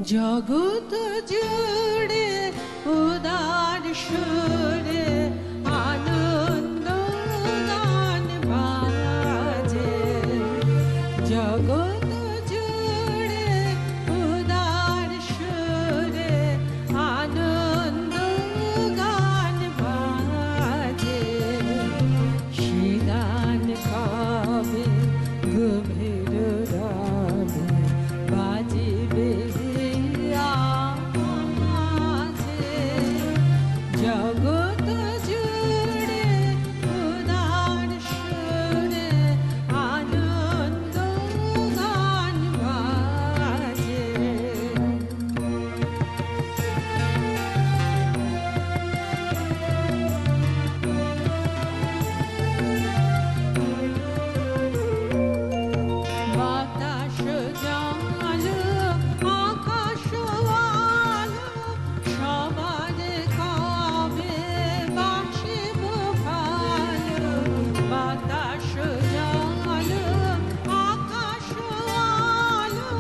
জগৎ জুড়ে উদার সুরে আনন্দ গান বাজে। জগৎ জুড়ে উদার সুরে আনন্দ গান বাজে। সে গান কবে গভীর রাতে বাজিবে জগৎ জুড়ে উদার সুরে আনন্দ গান বাজে। বাতাস জালো আকাশ আলো সবার কবে বাসিব ভালো। বাতাস জালো আকাশ আলো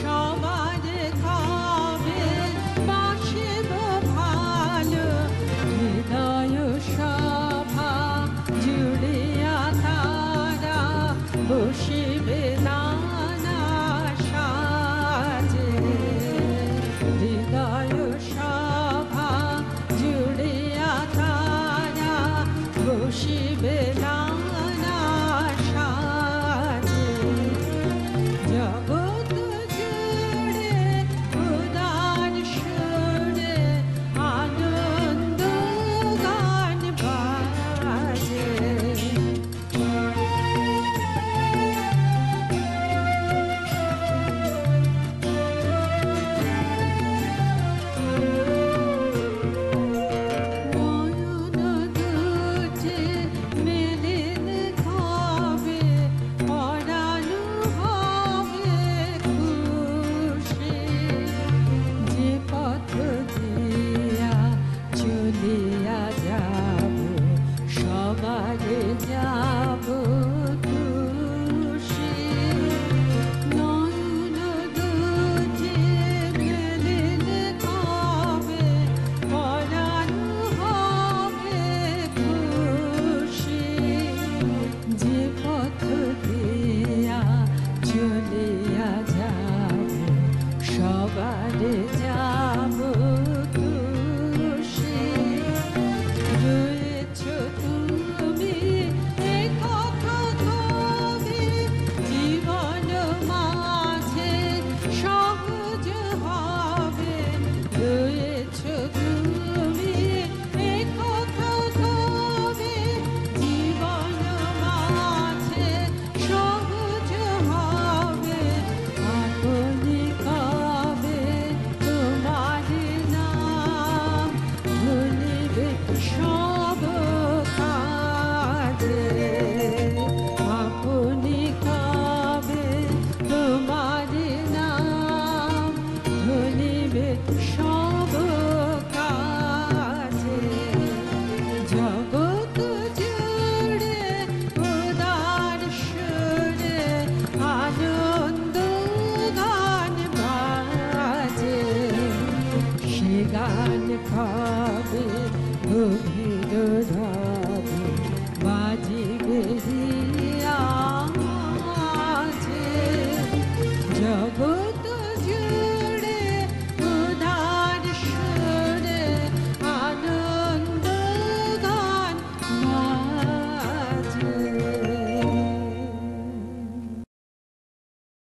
সবার কবে বাসিব ভালো। হৃদয় সভা জুড়িয়া তারা বসিবে নানা সাজে। হৃদয় সভা জুড়িয়া তারা বসিবে নানা সাজে। জগৎ জুড়ে উদার সুরে আনন্দ গান বাজে। চলিয়া যাব সবারে যাব খুশি। নয়ন দুটি মেলিলে কবে পরানো হবে খুশি। যে পথ দিয়া চলিয়া যাব সবারে যাব